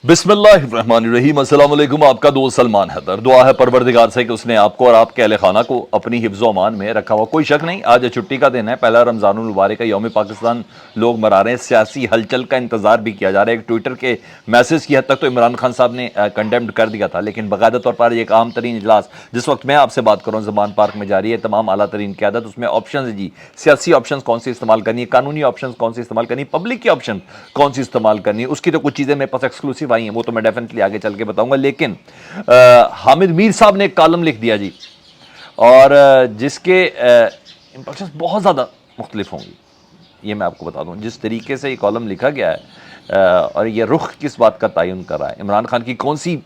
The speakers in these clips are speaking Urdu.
بسم اللہ الرحمن الرحیم۔ السلام علیکم، آپ کا دوست سلمان حیدر۔ دعا ہے پروردگار سے کہ اس نے آپ کو اور آپ کے اہل خانہ کو اپنی حفظ و امان میں رکھا ہوا۔ کوئی شک نہیں، آج چھٹی کا دن ہے، پہلا رمضان المبارک کا یوم پاکستان لوگ منا رہے ہیں۔ سیاسی ہلچل کا انتظار بھی کیا جا رہا ہے۔ ایک ٹویٹر کے میسج کی حد تک تو عمران خان صاحب نے کنڈیمڈ کر دیا تھا، لیکن باقاعدہ طور پر ایک عام ترین اجلاس جس وقت میں آپ سے بات کروں زمان پارک میں جاری ہے، تمام اعلیٰ ترین قیادت، اس میں آپشنز جی، سیاسی آپشنز کون سی استعمال کرنی ہے، قانونی آپشنز کون سی استعمال کرنی ہے، پبلک کی آپشن کون سی استعمال کرنی ہے، اس کی تو کچھ چیزیں میرے پاس ایکسکلوسیو آئی ہیں، وہ تو میں ڈیفینیٹلی آگے چل کے بتاؤں گا۔ لیکن حامد میر صاحب نے ایک کالم لکھ دیا جی، اور جس کے امپریشنز بہت زیادہ مختلف ہوں گی، یہ میں آپ کو بتا دوں جس طریقے سے یہ کالم لکھا گیا ہے، اور یہ رخ کس بات کا تعین کر رہا ہے، عمران خان کی کون سی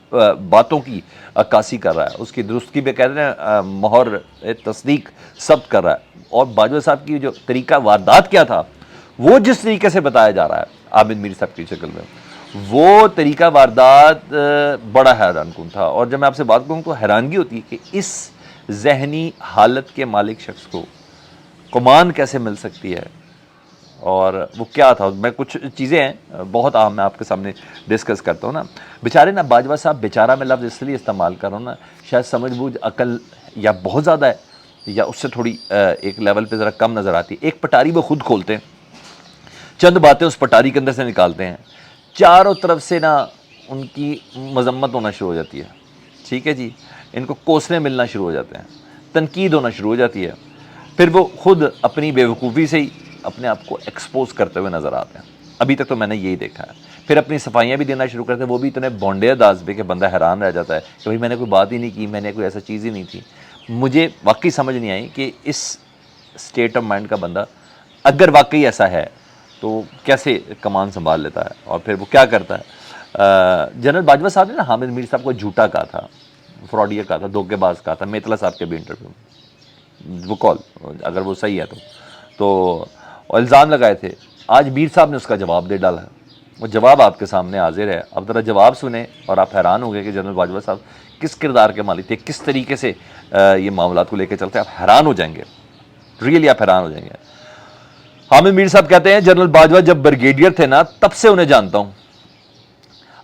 باتوں کی عکاسی کر رہا ہے، اس کی درستگی پہ کہتے ہیں مہر تصدیق ثبت کر رہا ہے، اور باجوہ صاحب کی جو طریقہ واردات کیا تھا وہ جس طریقے سے بتایا جا رہا ہے عابد میر صاحب کی شکل میں، وہ طریقہ واردات بڑا حیران کن تھا۔ اور جب میں آپ سے بات کروں تو حیرانگی ہوتی ہے کہ اس ذہنی حالت کے مالک شخص کو کمان کیسے مل سکتی ہے، اور وہ کیا تھا۔ میں کچھ چیزیں ہیں بہت اہم میں آپ کے سامنے ڈسکس کرتا ہوں نا۔ بیچارے نا باجوہ صاحب، بیچارہ میں لفظ اس لیے استعمال کر رہا ہوں نا، شاید سمجھ بوجھ عقل یا بہت زیادہ ہے یا اس سے تھوڑی ایک لیول پہ ذرا کم نظر آتی ہے۔ ایک پٹاری وہ خود کھولتے ہیں، چند باتیں اس پٹاری کے اندر سے نکالتے ہیں، چاروں طرف سے نا ان کی مذمت ہونا شروع ہو جاتی ہے، ٹھیک ہے جی، ان کو کوسنے ملنا شروع ہو جاتے ہیں، تنقید ہونا شروع ہو جاتی ہے، پھر وہ خود اپنی بیوقوفی سے ہی اپنے آپ کو ایکسپوز کرتے ہوئے نظر آتے ہیں۔ ابھی تک تو میں نے یہی دیکھا ہے۔ پھر اپنی صفائیاں بھی دینا شروع کرتے ہیں، وہ بھی اتنے بونڈے انداز پہ کہ بندہ حیران رہ جاتا ہے کہ بھائی میں نے کوئی بات ہی نہیں کی، میں نے کوئی ایسا چیز ہی نہیں تھی۔ مجھے واقعی سمجھ نہیں آئی کہ اس اسٹیٹ آف مائنڈ کا بندہ اگر واقعی ایسا ہے تو کیسے کمان سنبھال لیتا ہے، اور پھر وہ کیا کرتا ہے۔ جنرل باجوہ صاحب نے نا حامد میر صاحب کو جھوٹا کہا تھا، فراڈیہ کہا تھا، دھوکے باز کہا تھا، میتلا صاحب کے بھی انٹرویو میں، وہ کال اگر وہ صحیح ہے تو الزام لگائے تھے۔ آج میر صاحب نے اس کا جواب دے ڈالا ہے، وہ جواب آپ کے سامنے حاضر ہے، اب ذرا جواب سنیں اور آپ حیران ہو گئے کہ جنرل باجوہ صاحب کس کردار کے مالک تھے، کس طریقے سے یہ معاملات کو لے کے چلتے ہیں، آپ حیران ہو جائیں گے، ریئلی آپ حیران ہو جائیں گے۔ حامد میر صاحب کہتے ہیں جنرل باجوہ جب بریگیڈیئر تھے نا تب سے انہیں جانتا ہوں،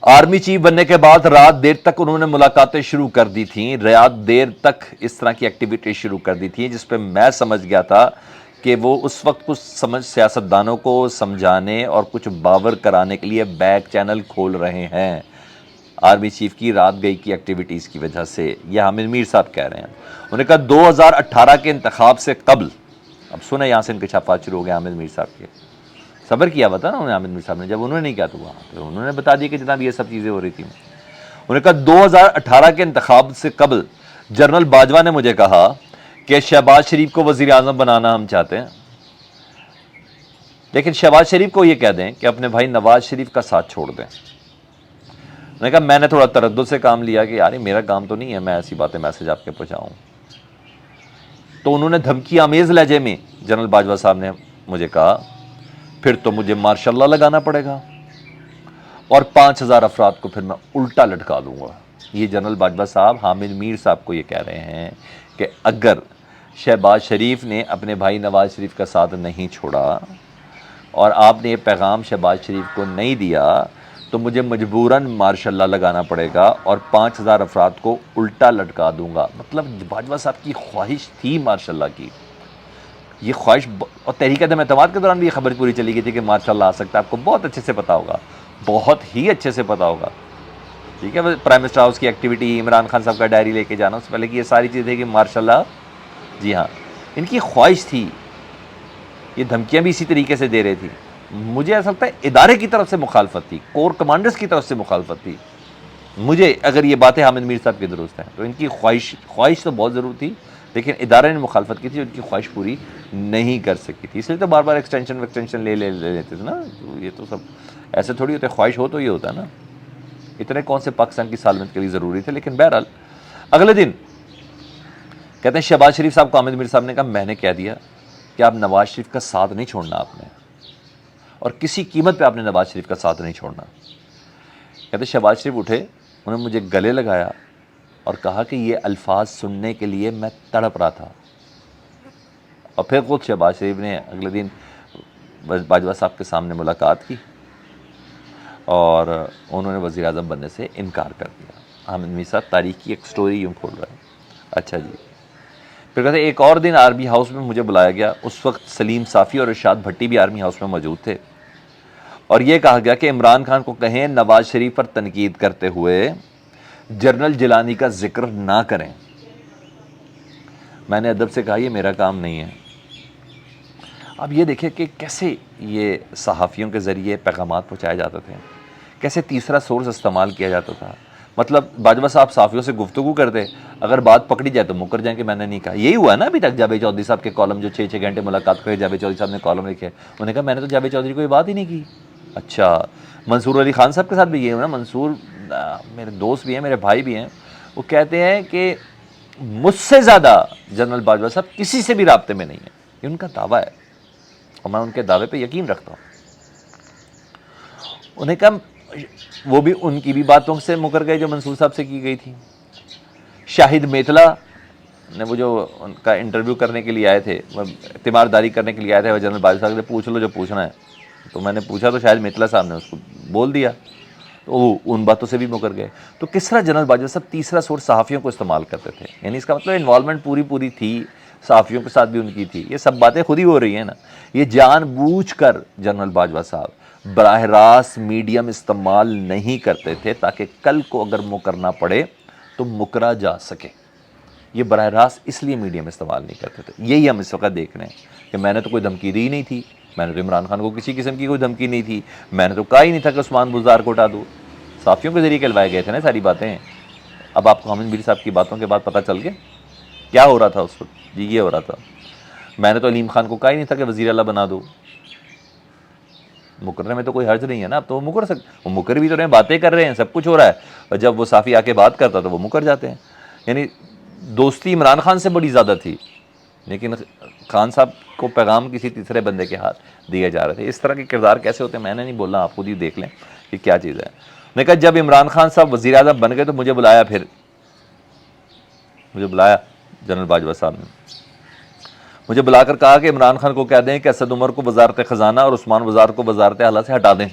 آرمی چیف بننے کے بعد رات دیر تک انہوں نے ملاقاتیں شروع کر دی تھیں، رات دیر تک اس طرح کی ایکٹیویٹی شروع کر دی تھیں، جس پہ میں سمجھ گیا تھا کہ وہ اس وقت کچھ سیاستدانوں کو سمجھانے اور کچھ باور کرانے کے لیے بیک چینل کھول رہے ہیں آرمی چیف کی رات گئی کی ایکٹیویٹیز کی وجہ سے۔ یہ حامد میر صاحب کہہ رہے ہیں۔ انہوں نے کہا 2018 کے انتخاب سے قبل، اب سنیں یہاں سے انکشافات شروع ہو گئے حامد میر صاحب کے، صبر کیا ہوا تھا نا انہوں نے حامد میر صاحب نے، جب انہوں نے نہیں کیا تو وہاں پہ انہوں نے بتا دیا کہ جناب یہ سب چیزیں ہو رہی تھیں۔ انہوں نے کہا 2018 کے انتخاب سے قبل جنرل باجوہ نے مجھے کہا کہ شہباز شریف کو وزیر اعظم بنانا ہم چاہتے ہیں، لیکن شہباز شریف کو یہ کہہ دیں کہ اپنے بھائی نواز شریف کا ساتھ چھوڑ دیں۔ انہوں نے کہا میں نے تھوڑا تردد سے کام لیا کہ یار میرا کام تو نہیں ہے میں ایسی باتیں میسج آپ کے پہنچاؤں، تو انہوں نے دھمکی آمیز لہجے میں جنرل باجوہ صاحب نے مجھے کہا پھر تو مجھے ماشاء اللہ لگانا پڑے گا اور 5000 افراد کو پھر میں الٹا لٹکا دوں گا۔ یہ جنرل باجوہ صاحب حامد میر صاحب کو یہ کہہ رہے ہیں کہ اگر شہباز شریف نے اپنے بھائی نواز شریف کا ساتھ نہیں چھوڑا اور آپ نے یہ پیغام شہباز شریف کو نہیں دیا تو مجھے مجبوراً ماشاء اللہ لگانا پڑے گا اور 5000 افراد کو الٹا لٹکا دوں گا۔ مطلب باجوہ صاحب کی خواہش تھی ماشاء اللہ کی، یہ خواہش، اور تحریک عدم اعتماد کے دوران بھی یہ خبر پوری چلی گئی تھی کہ ماشاء اللہ آ سکتا ہے، آپ کو بہت اچھے سے پتا ہوگا، بہت ہی اچھے سے پتا ہوگا، ٹھیک ہے۔ پرائم منسٹر ہاؤس کی ایکٹیویٹی، عمران خان صاحب کا ڈائری لے کے جانا، اس سے پہلے کہ یہ ساری چیزیں کہ ماشاء اللہ، جی ہاں ان کی خواہش تھی۔ یہ دھمکیاں بھی اسی طریقے سے دے رہے تھی۔ مجھے ایسا لگتا ہے ادارے کی طرف سے مخالفت تھی، کور کمانڈرز کی طرف سے مخالفت تھی، مجھے اگر یہ باتیں حامد میر صاحب کی درست ہیں تو ان کی خواہش تو بہت ضرور تھی، لیکن ادارے نے مخالفت کی تھی، ان کی خواہش پوری نہیں کر سکی تھی، اس لیے تو بار بار ایکسٹینشن لے لیتے تھے نا۔ یہ تو سب ایسے تھوڑی ہوتے، خواہش ہو تو یہ ہوتا ہے نا، اتنے کون سے پاکستان کی سالمیت کے لیے ضروری تھے۔ لیکن بہرحال اگلے دن کہتے ہیں شہباز شریف صاحب کو حامد میر صاحب نے کہا میں نے کہہ دیا کہ آپ نواز شریف کا ساتھ نہیں چھوڑنا، آپ نے، اور کسی قیمت پہ آپ نے نواز شریف کا ساتھ نہیں چھوڑنا۔ کہتے شہباز شریف اٹھے، انہوں نے مجھے گلے لگایا اور کہا کہ یہ الفاظ سننے کے لیے میں تڑپ رہا تھا، اور پھر خود شہباز شریف نے اگلے دن باجوہ صاحب کے سامنے ملاقات کی اور انہوں نے وزیر اعظم بننے سے انکار کر دیا۔ حامد میر صاحب تاریخ کی ایک سٹوری یوں کھول رہے ہیں۔ اچھا جی، پھر کہتے ہیں ایک اور دن آرمی ہاؤس میں مجھے بلایا گیا، اس وقت سلیم صافی اور ارشاد بھٹی بھی آرمی ہاؤس میں موجود تھے، اور یہ کہا گیا کہ عمران خان کو کہیں نواز شریف پر تنقید کرتے ہوئے جنرل جیلانی کا ذکر نہ کریں۔ میں نے ادب سے کہا یہ میرا کام نہیں ہے۔ اب یہ دیکھیں کہ کیسے یہ صحافیوں کے ذریعے پیغامات پہنچائے جاتے تھے، کیسے تیسرا سورس استعمال کیا جاتا تھا۔ مطلب باجوہ صاحب صحافیوں سے گفتگو کرتے، اگر بات پکڑی جائے تو مکر جائیں کہ میں نے نہیں کہا۔ یہی ہوا ہے نا ابھی تک جاوید چودھری صاحب کے کالم جو 6 گھنٹے ملاقات کرے، جاوید چودھری صاحب نے کالم لکھے، انہوں نے کہا میں نے تو جاوید چودھری کو یہ بات ہی نہیں کی۔ اچھا، منصور علی خان صاحب کے ساتھ بھی یہ ہے نا، منصور میرے دوست بھی ہیں، میرے بھائی بھی ہیں، وہ کہتے ہیں کہ مجھ سے زیادہ جنرل باجوہ صاحب کسی سے بھی رابطے میں نہیں ہیں، یہ ان کا دعویٰ ہے اور میں ان کے دعوے پہ یقین رکھتا ہوں۔ انہیں کہا وہ بھی ان کی بھی باتوں سے مکر گئے جو منصور صاحب سے کی گئی تھی۔ شاہد میتلا نے وہ جو ان کا انٹرویو کرنے کے لیے آئے تھے، اعتماد داری کرنے کے لیے آئے تھے، وہ جنرل باجوہ صاحب سے پوچھ لو جو پوچھنا ہے، تو میں نے پوچھا تو شاہد میتلا صاحب نے اس کو بول دیا، تو وہ ان باتوں سے بھی مکر گئے۔ تو کس طرح جنرل باجوہ صاحب تیسرا سورس صحافیوں کو استعمال کرتے تھے، یعنی اس کا مطلب انوالومنٹ پوری تھی، صحافیوں کے ساتھ بھی ان کی تھی۔ یہ سب باتیں خود ہی ہو رہی ہیں نا، یہ جان بوجھ کر جنرل باجوہ صاحب براہ راست میڈیم استعمال نہیں کرتے تھے تاکہ کل کو اگر مکرنا پڑے تو مکرا جا سکے۔ یہ براہ راست اس لیے میڈیم استعمال نہیں کرتے تھے۔ یہی ہم اس وقت دیکھ رہے ہیں کہ میں نے تو کوئی دھمکی دی ہی نہیں تھی، میں نے تو عمران خان کو کسی قسم کی کوئی دھمکی نہیں تھی، میں نے تو کہا ہی نہیں تھا کہ عثمان بزدار کو اٹھا دو۔ صحافیوں کے ذریعے کہلوائے گئے تھے نا ساری باتیں۔ اب آپ کو حامد میر صاحب کی باتوں کے بعد پتہ چل گیا کیا ہو رہا تھا اس وقت؟ جی یہ ہو رہا تھا، میں نے تو علیم خان کو کہا ہی نہیں تھا کہ وزیر اعلیٰ بنا دو۔ مکرنے میں تو کوئی حرج نہیں ہے نا، اب تو وہ مکر سکتے، وہ مکر بھی تو رہے ہیں، باتیں کر رہے ہیں، سب کچھ ہو رہا ہے، اور جب وہ صحافی آ کے بات کرتا تو وہ مکر جاتے ہیں۔ یعنی دوستی عمران خان سے بڑی زیادہ تھی، لیکن خان صاحب کو پیغام کسی تیسرے بندے کے ہاتھ دیے جا رہے تھے۔ اس طرح کے کردار کیسے ہوتے ہیں میں نے نہیں بولنا، آپ خود ہی دیکھ لیں کہ کیا چیز ہے۔ نے کہا جب عمران خان صاحب وزیر اعظم بن گئے تو مجھے بلایا، پھر مجھے بلایا جنرل باجوہ صاحب نے، مجھے بلا کر کہا کہ عمران خان کو کہہ دیں کہ اسد عمر کو وزارت خزانہ اور عثمان بزدار کو وزارت اعلیٰ سے ہٹا دیں۔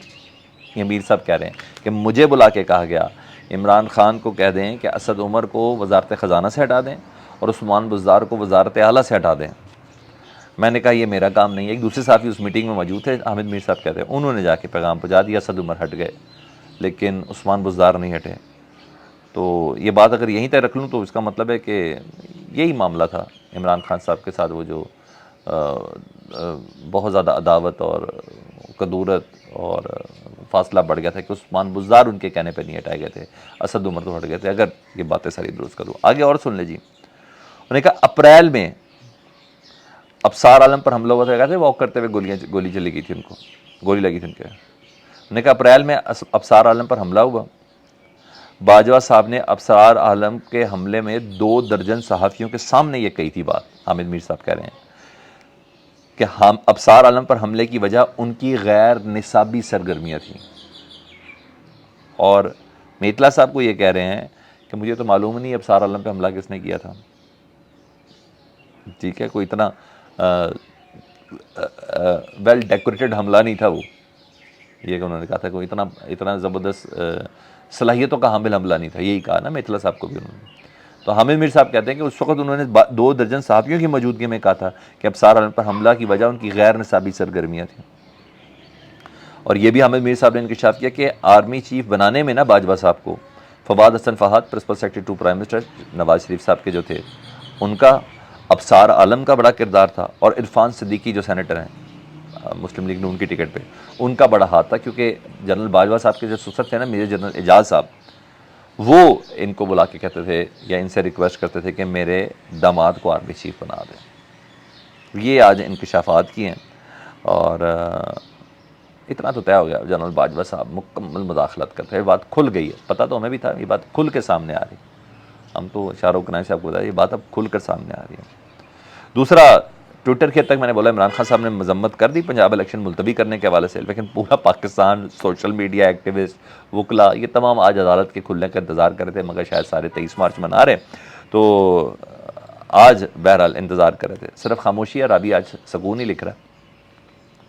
یہ میر صاحب کہہ رہے ہیں کہ مجھے بلا کے کہا گیا عمران خان کو کہہ دیں کہ اسد عمر کو وزارت خزانہ سے ہٹا دیں اور عثمان بزدار کو وزارت اعلیٰ سے ہٹا دیں۔ میں نے کہا یہ میرا کام نہیں ہے۔ ایک دوسرے صحافی اس میٹنگ میں موجود تھے، حامد میر صاحب کہتے ہیں، انہوں نے جا کے پیغام پہنچا دیا، اسد عمر ہٹ گئے لیکن عثمان بزدار نہیں ہٹے۔ تو یہ بات اگر یہیں تک رکھ لوں تو اس کا مطلب ہے کہ یہی معاملہ تھا عمران خان صاحب کے ساتھ، وہ جو بہت زیادہ عداوت اور کدورت اور فاصلہ بڑھ گیا تھا کہ عثمان بزدار ان کے کہنے پہ نہیں ہٹائے گئے تھے، اسد عمر تو ہٹ گئے تھے۔ اگر یہ باتیں ساری درست کروں آگے اور سن لیں جی۔ انہوں نے کہا اپریل میں ابصار عالم پر حملہ ہوا تھا، کہتے واک کرتے ہوئے گولی چلی گئی تھی، ان کو گولی لگی تھی ان کے۔ انہوں نے کہا اپریل میں ابصار عالم پر حملہ ہوا، باجوہ صاحب نے ابصار عالم کے حملے میں 2 درجن صحافیوں کے سامنے یہ کہی تھی بات۔ حامد میر صاحب کہہ رہے ہیں کہ ابصار عالم پر حملے کی وجہ ان کی غیر نصابی سرگرمیاں تھیں، اور میتلا صاحب کو یہ کہہ رہے ہیں کہ مجھے تو معلوم نہیں ابصار عالم پہ حملہ کس نے کیا تھا۔ ٹھیک ہے، کوئی اتنا ویل ڈیکوریٹڈ حملہ نہیں تھا وہ، یہ کہ انہوں نے کہا تھا کوئی اتنا زبردست صلاحیتوں کا حامل حملہ نہیں تھا، یہی کہا نا میتلا صاحب کو بھی انہوں نے۔ تو حامد میر صاحب کہتے ہیں کہ اس وقت انہوں نے 2 درجن صحافیوں کی موجودگی میں کہا تھا کہ ابصار عالم پر حملہ کی وجہ ان کی غیر نصابی سرگرمیاں تھیں، اور یہ بھی حامد میر صاحب نے انکشاف کیا کہ آرمی چیف بنانے میں نا باجوہ صاحب کو Fawad Hasan Fahad principal secretary to prime minister Nawaz Sharif صاحب کے جو تھے ان کا ابصار عالم کا بڑا کردار تھا، اور عرفان صدیقی جو سینیٹر ہیں مسلم لیگ نون کی ٹکٹ پہ، ان کا بڑا ہاتھ تھا، کیونکہ جنرل باجوہ صاحب کے جو سسر تھے نا میجر جنرل اعجاز صاحب، وہ ان کو بلا کے کہتے تھے یا ان سے ریکویسٹ کرتے تھے کہ میرے داماد کو آرمی چیف بنا دیں۔ یہ آج انکشافات کی ہیں، اور اتنا تو طے ہو گیا جنرل باجوہ صاحب مکمل مداخلت کرتے ہیں، بات کھل گئی ہے، پتہ تو ہمیں بھی تھا، یہ بات کھل کے سامنے آ رہی، ہم تو اشارہ کنائیں صاحب کو بتایا، یہ بات اب کھل کر سامنے آ رہی ہے۔ دوسرا، ٹویٹر کے تک میں نے بولا عمران خان صاحب نے مذمت کر دی پنجاب الیکشن ملتوی کرنے کے حوالے سے، لیکن پورا پاکستان، سوشل میڈیا ایکٹیوسٹ، وکلا، یہ تمام آج عدالت کے کھلنے کا انتظار کر رہے تھے، مگر شاید سارے 23 مارچ منا رہے ہیں، تو آج بہرحال انتظار کر رہے تھے۔ صرف خاموشی ہے، رابی آج سکون ہی لکھ رہا ہے،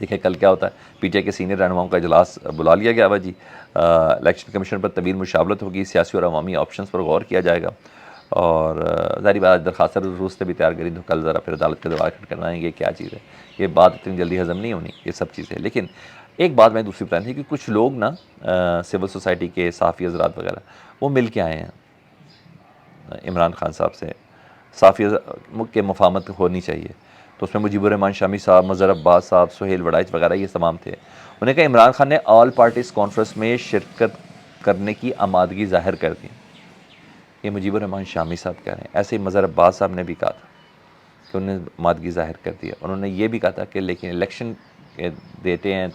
دیکھیں کل کیا ہوتا ہے، پی ٹی آئی کے سینئر رہنماؤں کا اجلاس بلا لیا گیا ہوا جی، الیکشن کمیشن پر طویل مشاورت ہوگی، سیاسی اور عوامی آپشنز پر غور کیا جائے گا، اور ظاہری بات درخواست روز سے بھی تیار کری تو کل ذرا پھر عدالت کے دوبارہ کروائیں گے، کیا چیز ہے یہ بات اتنی جلدی ہضم نہیں ہونی یہ سب چیزیں. لیکن ایک بات میں دوسری بتائی تھی کہ کچھ لوگ نا سول سوسائٹی کے صحافی حضرات وغیرہ وہ مل کے آئے ہیں عمران خان صاحب سے، صحافی کے مفاہمت ہونی چاہیے. تو اس میں مجیب الرحمان شامی صاحب، مظہر عباس صاحب، سہیل وڑائچ وغیرہ یہ تمام تھے. انہوں نے کہا عمران خان نے آل پارٹیز کانفرنس میں شرکت کرنے کی آمادگی ظاہر کر دی. یہ مجیب الرحمان شامی صاحب کہہ رہے ہیں. ایسے ہی مظہر عباس صاحب نے بھی کہا تھا کہ انہوں نے آمادگی ظاہر کر دی. انہوں نے یہ بھی کہا تھا کہ لیکن الیکشن دیتے ہیں،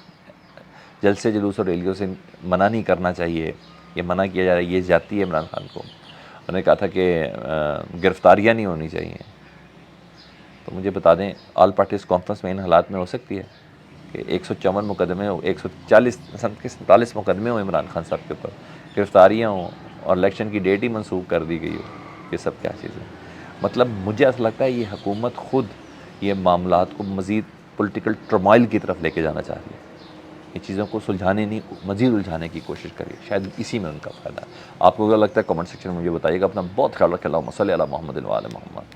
جلسے جلوس اور ریلیوں سے منع نہیں کرنا چاہیے، یہ منع کیا جا رہا ہے، یہ زیادتی ہے عمران خان کو. انہوں نے کہا تھا کہ گرفتاریاں نہیں ہونی چاہیے. تو مجھے بتا دیں آل پارٹیز کانفرنس میں ان حالات میں ہو سکتی ہے کہ 154 مقدمے ہوں، 147 مقدمے ہوں عمران خان صاحب کے اوپر، گرفتاریاں ہوں اور الیکشن کی ڈیٹ ہی منسوخ کر دی گئی ہو؟ یہ سب کیا چیز ہے؟ مطلب مجھے ایسا لگتا ہے یہ حکومت خود یہ معاملات کو مزید پولیٹیکل ٹرمائل کی طرف لے کے جانا چاہ رہی ہے. یہ چیزوں کو سلجھانے نہیں، مزید الجھانے کی کوشش کری، شاید اسی میں ان کا فائدہ ہے. آپ کو کیا لگتا ہے کمنٹ سیکشن میں مجھے بتائیے گا. اپنا بہت خیال رکھیں. اللہم صلی علی محمد و علی محمد.